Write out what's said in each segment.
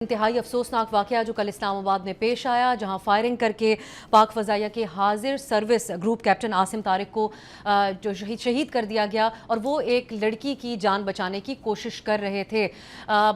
इंतहाई अफसोसनाक वाकया जो कल इस्लामाबाद में पेश आया, जहां फायरिंग करके पाक फ़ज़ाइया के हाजिर service group captain Asim Tariq को जो शहीद कर दिया गया और वो एक लड़की की जान बचाने की कोशिश कर रहे थे।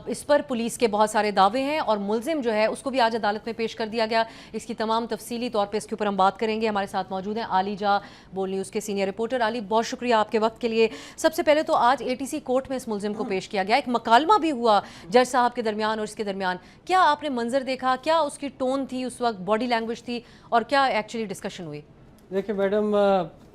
इस पर पुलिस के बहुत सारे दावे हैं और मुलजिम जो है उसको भी आज अदालत में पेश कर दिया गया। इसकी तमाम तफसीली तौर पर इसके ऊपर हम बात करेंगे। हमारे साथ मौजूद हैं आली जा, बोल न्यूज़ के सीनियर रिपोर्टर। आली, बहुत शुक्रिया आपके वक्त के लिए। सबसे पहले तो आज ATC कोर्ट में इस मुलजिम को पेश किया गया, एक मकालमा भी हुआ जज साहब के दरमियान और इसके दरमियान। क्या आपने मंजर देखा, क्या उसकी टोन थी उस वक्त, बॉडी लैंग्वेज थी और क्या एक्चुअली डिस्कशन हुई? देखिए मैडम,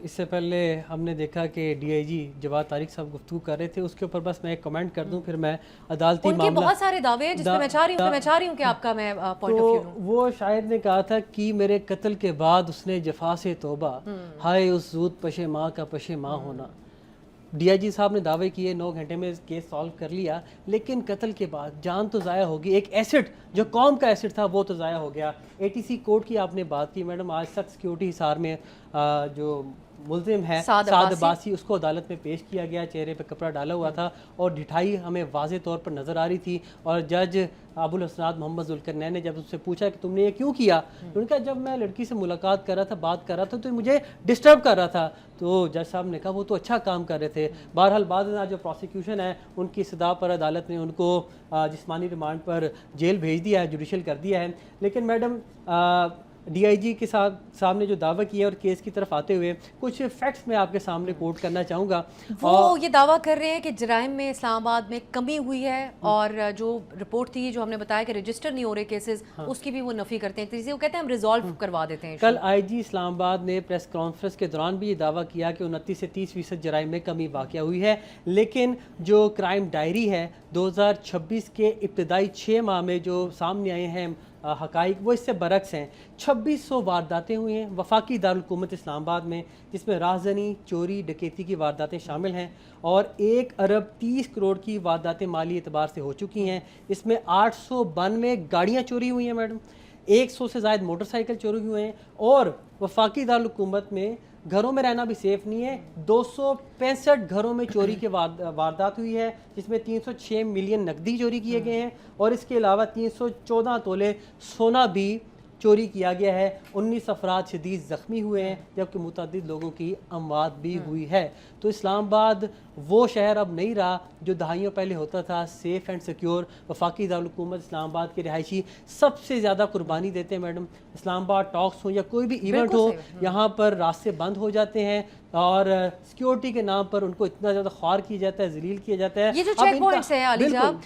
इससे पहले हमने देखा कि DIG जवाद तारिक साहब गुफ्तगू कर रहे थे, उसके ऊपर बस मैं एक कमेंट कर दूं, फिर मैं अदालती उनके मामला बहुत सारे दावे हैं जिसमें मैं चाह रही हूं कि आपका मैं पॉइंट ऑफ व्यू लूं। वो शायद ने कहा था कि मेरे कत्ल के बाद उसने जफा से तौबा, हाय उस जूद पशे माँ का पशे माँ होना। DIG साहब ने दावे किए 9 घंटे में केस सॉल्व कर लिया, लेकिन कत्ल के बाद जान तो ज़ाया होगी, एक एसेट जो कौम का एसेट था वो तो ज़ाया हो गया। ATC कोर्ट की आपने बात की मैडम, आज सख्त सिक्योरिटी हिसार में जो मुलजिम है साद अब्बासी, उसको अदालत में पेश किया गया। चेहरे पे कपड़ा डाला हुआ था और ढिठाई हमें वाज़े तौर पर नज़र आ रही थी। और जज अबुल हसनात मोहम्मद जुल्करनैन ने जब उससे पूछा कि तुमने ये क्यों किया, तो उन्होंने कहा जब मैं लड़की से मुलाकात कर रहा था, बात कर रहा था, तो मुझे डिस्टर्ब कर रहा था। तो जज साहब ने कहा वो तो अच्छा काम कर रहे थे। बहरहाल बाद में जो प्रोसिक्यूशन है उनकी सदा पर अदालत ने उनको जिस्मानी रिमांड पर जेल भेज दिया है, जुडिशल कर दिया है। लेकिन मैडम DIG के सामने जो दावा किया और केस की तरफ आते हुए कुछ फैक्ट्स मैं आपके सामने कोट करना चाहूँगा। वो ये दावा कर रहे हैं कि जराइम में इस्लामाबाद में कमी हुई है और जो रिपोर्ट थी, जो हमने बताया कि रजिस्टर नहीं हो रहे केसेस, उसकी भी वो नफी करते हैं। वो कहते हैं हम रिजॉल्व करवा देते हैं। कल IG इस्लामाबाद ने प्रेस कॉन्फ्रेंस के दौरान भी ये दावा किया कि 29 से 30% जराइम में कमी वाक़या हुई है, लेकिन जो क्राइम डायरी है 2026 के इब्तदाई 6 माह में जो सामने आए हैं हकाइक, वो इससे बरक्स हैं। 2600 वारदातें हुई हैं वफाकी दारुल हुकूमत इस्लामाबाद में, जिसमें राहज़नी, चोरी, डकैती की वारदातें शामिल हैं और 1 अरब 30 करोड़ की वारदातें माली एतबार से हो चुकी हैं। इसमें 892 गाड़ियाँ चोरी हुई हैं मैडम, 100 से ज़ायद मोटरसाइकिल चोरी हुए हैं और वफाकी दारुल हुकूमत में घरों में रहना भी सेफ नहीं है। 265 घरों में चोरी के वारदात हुई है, जिसमें 306 मिलियन नकदी चोरी किए गए हैं और इसके अलावा 314 तोले सोना भी चोरी किया गया है। 19 अफराद शदीद ज़ख्मी हुए हैं, जबकि मुतअद्दिद लोगों की अमवात भी हुई है। तो इस्लामाबाद वो शहर अब नहीं रहा जो दहाइयों पहले होता था, सेफ़ एंड सिक्योर। वफाकी दारुल हुकूमत इस्लामाबाद के रिहायशी सबसे ज़्यादा कुर्बानी देते हैं मैडम। इस्लामाबाद टॉक्स हो या कोई भी इवेंट हो, यहाँ पर रास्ते बंद हो जाते हैं और सिक्योरिटी के नाम पर उनको इतना ज़्यादा ख्वार किया जाता है, जलील किया जाता है। ये जो चेक पॉइंट्स हैं आली साहब,